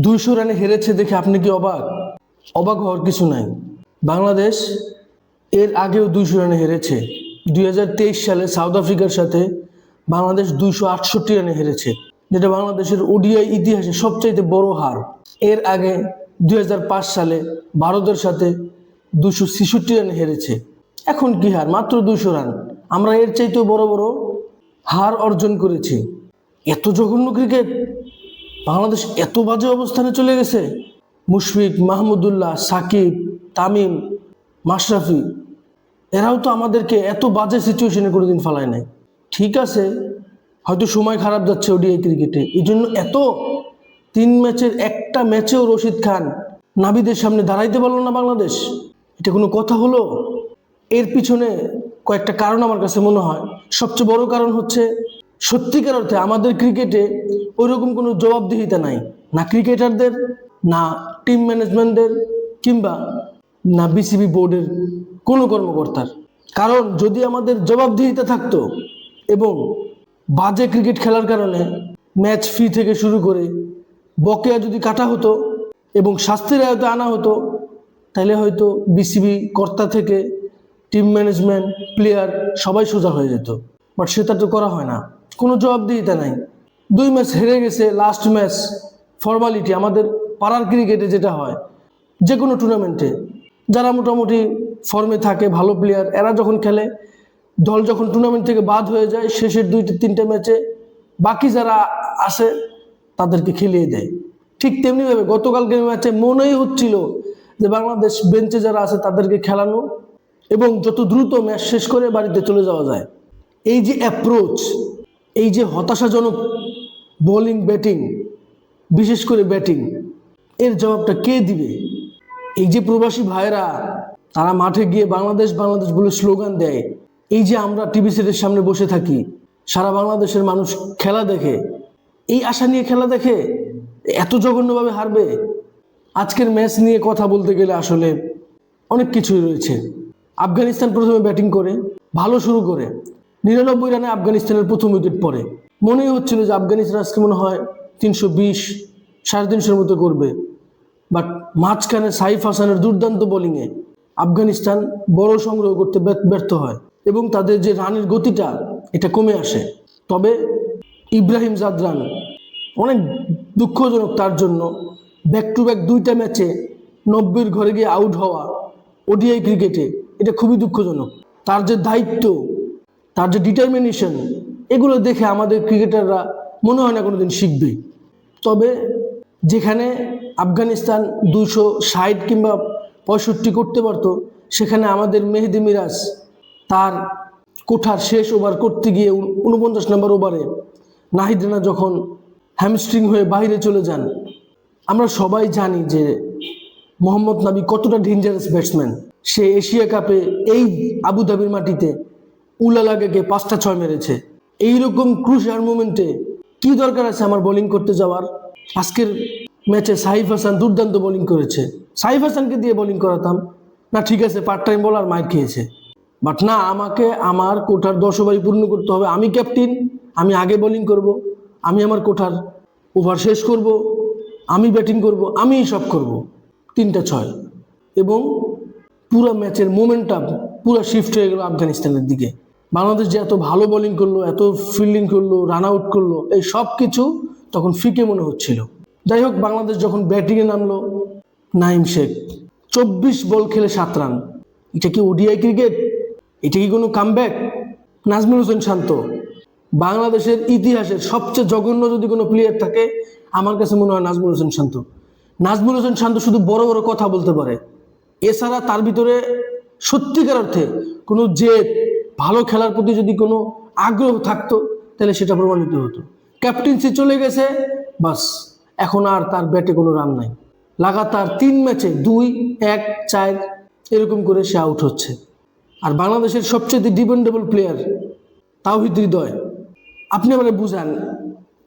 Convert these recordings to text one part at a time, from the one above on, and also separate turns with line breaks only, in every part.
200 রানে হেরেছে দেখে আপনি কি অবাক? অবাক হওয়ার কিছু নাই। বাংলাদেশ এর আগেও 200 রানে হেরেছে। 2023 সালে সাউথ আফ্রিকার সাথে বাংলাদেশ 268 রানে হেরেছে, যেটা বাংলাদেশের ওডিআই ইতিহাসে সবচাইতে বড় হার। এর আগে 2005 সালে ভারতের সাথে 266 রানে হেরেছে। এখন কি হার? মাত্র 200 রান। আমরা এর চাইতেও বড় বড় হার অর্জন করেছি। এত জঘন্য ক্রিকেট! বাংলাদেশ এত বাজে অবস্থানে চলে গেছে। মুশফিক, মাহমুদুল্লাহ, সাকিব, তামিম, মাশরাফি এরাও তো আমাদেরকে এত বাজে সিচুয়েশনে কোনোদিন ফেলায় নাই। ঠিক আছে, হয়তো সময় খারাপ যাচ্ছে ওডিআই ক্রিকেটে, এই জন্য এত 3 ম্যাচের একটা ম্যাচেও রশিদ খান নাবিদের সামনে দাঁড়াইতে পারলো না বাংলাদেশ। এটা কোনো কথা হলো? এর পিছনে কয়েকটা কারণ আমার কাছে মনে হয়। সবচেয়ে বড় কারণ হচ্ছে সত্যিকার অর্থে আমাদের ক্রিকেটে ওইরকম কোনো জবাবদিহিতা নাই, না ক্রিকেটারদের, না টিম ম্যানেজমেন্টদের, কিংবা না বিসিবি বোর্ডের কোনো কর্মকর্তার। কারণ যদি আমাদের জবাবদিহিতা থাকতো এবং বাজে ক্রিকেট খেলার কারণে ম্যাচ ফি থেকে শুরু করে বকেয়া যদি কাটা হতো এবং শাস্তির আয়তে আনা হতো, তাহলে হয়তো বিসিবি কর্তা থেকে টিম ম্যানেজমেন্ট, প্লেয়ার সবাই সোজা হয়ে যেত। বাট সেটা তো করা হয় না, কোনো জবাবদিহিতা নাই। 2 ম্যাচ হেরে গেছে, লাস্ট ম্যাচ ফর্মালিটি। আমাদের পাড়ার ক্রিকেটে যেটা হয়, যে কোনো টুর্নামেন্টে যারা মোটামুটি ফর্মে থাকে, ভালো প্লেয়ার, এরা যখন খেলে, দল যখন টুর্নামেন্ট থেকে বাদ হয়ে যায়, শেষের 2-3টে ম্যাচে বাকি যারা আসে তাদেরকে খেলিয়ে দেয়। ঠিক তেমনিভাবে গতকালকের ম্যাচে মনেই হচ্ছিল যে বাংলাদেশ বেঞ্চে যারা আছে তাদেরকে খেলানো এবং যত দ্রুত ম্যাচ শেষ করে বাড়িতে চলে যাওয়া যায়। এই যে অ্যাপ্রোচ, এই যে হতাশাজনক বোলিং, ব্যাটিং, বিশেষ করে ব্যাটিং, এর জবাবটা কে দিবে? এই যে প্রবাসী ভাইরা তারা মাঠে গিয়ে বাংলাদেশ বাংলাদেশ বলে স্লোগান দেয়, এই যে আমরা টিভি সেটের সামনে বসে থাকি, সারা বাংলাদেশের মানুষ খেলা দেখে, এই আশা নিয়ে খেলা দেখে, এত জঘন্যভাবে হারবে? আজকের ম্যাচ নিয়ে কথা বলতে গেলে আসলে অনেক কিছুই রয়েছে। আফগানিস্তান প্রথমে ব্যাটিং করে ভালো শুরু করে 99 রানে আফগানিস্তানের প্রথম উইকেট পড়ে। মনেই হচ্ছিল যে আফগানিস্তান আজকে মনে হয় 320, 350 মতো করবে। বাট মাঝখানে সাইফ হাসানের দুর্দান্ত বোলিংয়ে আফগানিস্তান বড় সংগ্রহ করতে ব্যর্থ হয় এবং তাদের যে রানের গতিটা এটা কমে আসে। তবে ইব্রাহিম জাদরান, অনেক দুঃখজনক তার জন্য, ব্যাক টু ব্যাক 2টা ম্যাচে 90-র ঘরে গিয়ে আউট হওয়া ওডিআই ক্রিকেটে, এটা খুবই দুঃখজনক। তার যে দায়িত্ব, তার যে ডিটারমিনেশন, এগুলো দেখে আমাদের ক্রিকেটাররা মনে হয় না কোনোদিন শিখবে। তবে যেখানে আফগানিস্তান 260 কিংবা 65 করতে পারতো, সেখানে আমাদের মেহেদি মিরাজ তার কোঠার শেষ ওভার করতে গিয়ে 49 নম্বর ওভারে নাহিদ রানা যখন হ্যামস্ট্রিং হয়ে বাইরে চলে যান, আমরা সবাই জানি যে মোহাম্মদ নাবি কতটা ডেঞ্জারাস ব্যাটসম্যান। সে এশিয়া কাপে এই আবুধাবির মাটিতে উলালাগাকে 5টা 6 মেরেছে। এইরকম ক্রুশিয়াল মোমেন্টে কি দরকার আছে আমার বোলিং করতে যাওয়ার? আজকের ম্যাচে সাইফ হাসান দুর্দান্ত বোলিং করেছে, সাইফ হাসানকে দিয়ে বোলিং করাতাম না, ঠিক আছে পার্ট টাইম বোলার, মাইর খেয়েছে। বাট না, আমাকে আমার কোঠার 10 ওভারই পূর্ণ করতে হবে। আমি ক্যাপ্টেন, আমি আগে বোলিং করব, আমি আমার কোঠার ওভার শেষ করব, আমি ব্যাটিং করব, আমিই সব করব। 3টা 6 এবং পুরো ম্যাচের মোমেন্টাম পুরো শিফট হয়ে গেল আফগানিস্তানের দিকে। বাংলাদেশ যে এত ভালো বোলিং করলো, এত ফিল্ডিং করলো, রান আউট করলো, এই সব কিছু তখন ফিকে মনে হচ্ছিল। যাই হোক, বাংলাদেশ যখন ব্যাটিংয়ে নামলো, নাইম শেখ 24 বল খেলে 7 রান। এটা কি ওডিআই ক্রিকেট? এটা কি কোনো কামব্যাক? নাজমুল হোসেন শান্ত, বাংলাদেশের ইতিহাসের সবচেয়ে জঘন্য যদি কোনো প্লেয়ার থাকে, আমার কাছে মনে হয় নাজমুল হোসেন শান্ত। নাজমুল হোসেন শান্ত শুধু বড় বড় কথা বলতে পারে, এছাড়া তার ভিতরে সত্যিকার অর্থে কোনো জেদ, ভালো খেলার প্রতি যদি কোনো আগ্রহ থাকতো, তাহলে সেটা প্রমাণিত হতো। ক্যাপ্টেন্সি চলে গেছে, বাস এখন আর তার ব্যাটে কোনো রান নাই। লাগাতার 3 ম্যাচে 2, 1, 4 এরকম করে সে আউট হচ্ছে। আর বাংলাদেশের সবচেয়ে ডিপেন্ডেবল প্লেয়ার তাওহিদ হৃদয়, আপনি আমাকে বুঝান,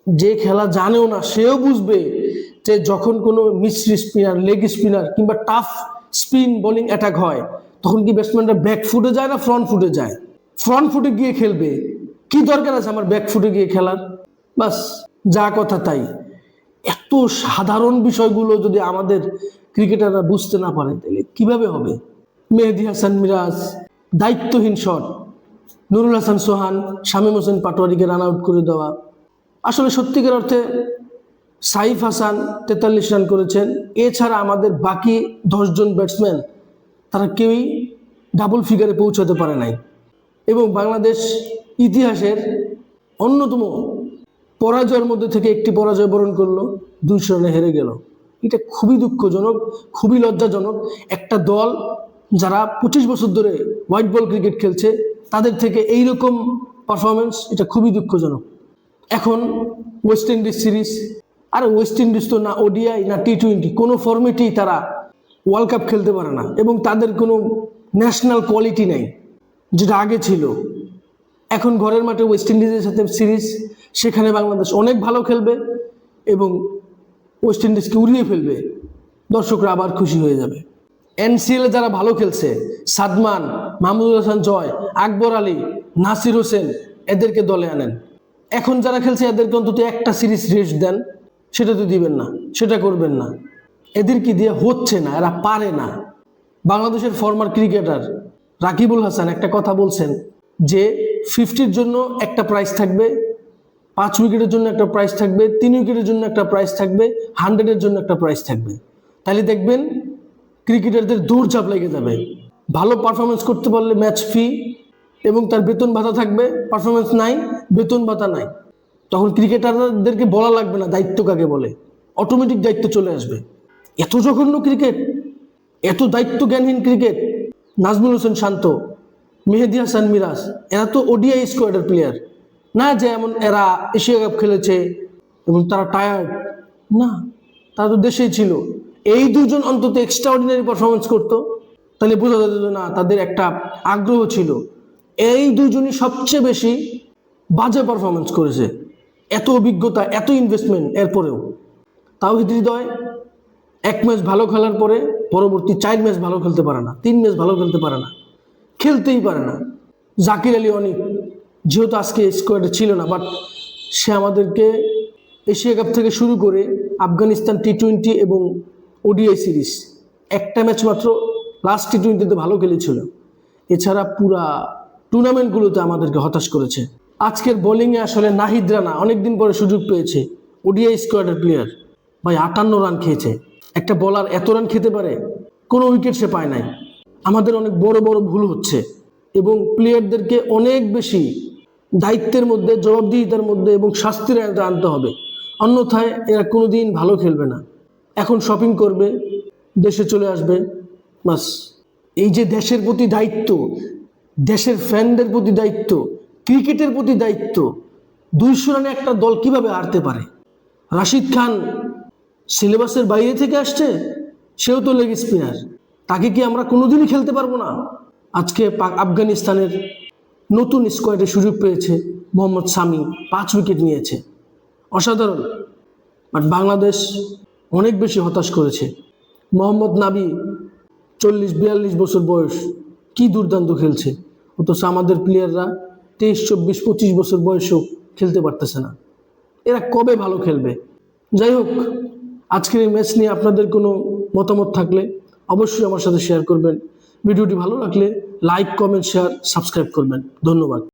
যে খেলা জানেও না সেও বুঝবে যে যখন কোনো মিস্ট্রি স্পিনার, লেগ স্পিনার কিংবা টাফ স্পিন বোলিং অ্যাটাক হয়, তখন কি ব্যাটসম্যানরা ব্যাক ফুটে যায় না ফ্রন্ট ফুটে যায়? ফ্রন্ট ফুটে গিয়ে খেলবে। কি দরকার আছে আমার ব্যাক ফুটে গিয়ে খেলার? বাস যা কথা তাই। এত এত সাধারণ বিষয়গুলো যদি আমাদের ক্রিকেটাররা বুঝতে না পারে তাহলে কিভাবে হবে? মেহেদী হাসান মিরাজ দায়িত্বহীন শট, নুরুল হাসান সোহান শামীম হোসেন পাটোয়ারিকে রান আউট করে দেওয়া। আসলে সত্যিকার অর্থে সাইফ হাসান 43 রান করেছেন, এছাড়া আমাদের বাকি 10 জন ব্যাটসম্যান তারা কেউই ডাবল ফিগারে পৌঁছাতে পারে নাই। এবং বাংলাদেশ ইতিহাসের অন্যতম পরাজয়ের মধ্যে থেকে একটি পরাজয় বরণ করলো, 200 রানে হেরে গেল। এটা খুবই দুঃখজনক, খুবই লজ্জাজনক। একটা দল যারা 25 বছর ধরে হোয়াইট বল ক্রিকেট খেলছে তাদের থেকে এইরকম পারফরমেন্স, এটা খুবই দুঃখজনক। এখন ওয়েস্ট ইন্ডিজ সিরিজ, আর ওয়েস্ট ইন্ডিজ তো না ওডিআই না টি20 কোনো ফর্মেটেই তারা ওয়ার্ল্ড কাপ খেলতে পারে না, এবং তাদের কোনো ন্যাশনাল কোয়ালিটি নেই যেটা আগে ছিল। এখন ঘরের মাঠে ওয়েস্ট ইন্ডিজের সাথে সিরিজ, সেখানে বাংলাদেশ অনেক ভালো খেলবে এবং ওয়েস্ট ইন্ডিজকে উড়িয়ে ফেলবে, দর্শকরা আবার খুশি হয়ে যাবে। এনসিএলে যারা ভালো খেলছে, সাদমান, মাহমুদুল হাসান জয়, আকবর আলী, নাসির হোসেন, এদেরকে দলে আনেন। এখন যারা খেলছে এদেরকে অন্তত একটা সিরিজ রেস্ট দেন, সেটা তো দিবেন না, সেটা করবেন না। এদেরকে দিয়ে হচ্ছে না, এরা পারে না। বাংলাদেশের ফরমার ক্রিকেটার রাকিবুল হাসান একটা কথা বলছেন যে 50-র জন্য একটা প্রাইজ থাকবে, 5 উইকেটের জন্য একটা প্রাইজ থাকবে, 3 উইকেটের জন্য একটা প্রাইজ থাকবে, 100-এর জন্য একটা প্রাইজ থাকবে। তাহলে দেখবেন ক্রিকেটারদের দৌড়ঝাঁপ লেগে যাবে। ভালো পারফরমেন্স করতে পারলে ম্যাচ ফি এবং তার বেতন ভাতা থাকবে, পারফরমেন্স নাই, বেতন ভাতা নাই। তখন ক্রিকেটারদেরকে বলা লাগবে না দায়িত্ব কাকে বলে, অটোমেটিক দায়িত্ব চলে আসবে। এত জঘন্য ক্রিকেট, এত দায়িত্ব জ্ঞানহীন ক্রিকেট। নাজমুল হোসেন শান্ত, মেহেদী হাসান মিরাজ, এরা তো ওডিআই স্কোয়াডের প্লেয়ার না, যে এমন এরা এশিয়া কাপ খেলেছে এবং তারা টায়ার্ড না, তারা তো দেশেই ছিল। এই দুজন অন্তত এক্সট্রা অর্ডিনারি পারফরমেন্স করতো, তাহলে বোঝা যেত না তাদের একটা আগ্রহ ছিল। এই দুজনই সবচেয়ে বেশি বাজে পারফরমেন্স করেছে, এত অভিজ্ঞতা, এত ইনভেস্টমেন্ট, এরপরেও। তাওহিদ হৃদয় 1 ম্যাচ ভালো খেলার পরে পরবর্তী 4 ম্যাচ ভালো খেলতে পারে না, 3 ম্যাচ ভালো খেলতে পারে না, খেলতেই পারে না। জাকির আলী অনিক যেহেতু আজকে স্কোয়াডে ছিল না, বাট সে আমাদেরকে এশিয়া কাপ থেকে শুরু করে আফগানিস্তান টি20 এবং ওডিআই সিরিজ একটা ম্যাচ মাত্র লাস্ট টি20তে ভালো খেলেছিল, এছাড়া পুরা টুর্নামেন্টগুলোতে আমাদেরকে হতাশ করেছে। আজকের বোলিংয়ে আসলে নাহিদ রানা অনেকদিন পরে সুযোগ পেয়েছে, ওডিআই স্কোয়াডের প্লেয়ার, ভাই 58 রান খেয়েছে। একটা বলার এত রান খেতে পারে? কোনো উইকেট সে পায় নাই। আমাদের অনেক বড় বড় ভুল হচ্ছে এবং প্লেয়ারদেরকে অনেক বেশি দায়িত্বের মধ্যে, জবাবদিহিতার মধ্যে এবং শাস্তির আওতায় আনতে হবে, অন্যথায় এরা কোনোদিন ভালো খেলবে না। এখন শপিং করবে, দেশে চলে আসবে, বাস। এই যে দেশের প্রতি দায়িত্ব, দেশের ফ্যানদের প্রতি দায়িত্ব, ক্রিকেটের প্রতি দায়িত্ব, 200 রানে একটা দল কিভাবে হারতে পারে? রাশিদ খান সিলেবাসের বাইরে থেকে আসছে, সেও তো লেগ স্পিনার, তাকে কি আমরা কোনোদিনই খেলতে পারবো না? আজকে আফগানিস্তানের নতুন স্কোয়াডে সুযোগ পেয়েছে মোহাম্মদ শামি, 5 উইকেট নিয়েছে, অসাধারণ। বাট বাংলাদেশ অনেক বেশি হতাশ করেছে। মোহাম্মদ নাবি 40-42 বছর বয়স, কি দুর্দান্ত খেলছে, অথচ আমাদের প্লেয়াররা 23, 24, 25 বছর বয়সেও খেলতে পারতেছে না। এরা কবে ভালো খেলবে? যাই হোক, আজকের এই ম্যাচ নিয়ে আপনাদের কোনো মতামত থাকলে অবশ্যই আমার সাথে শেয়ার করবেন। ভিডিওটি ভালো লাগলে লাইক, কমেন্ট, শেয়ার, সাবস্ক্রাইব করবেন। ধন্যবাদ।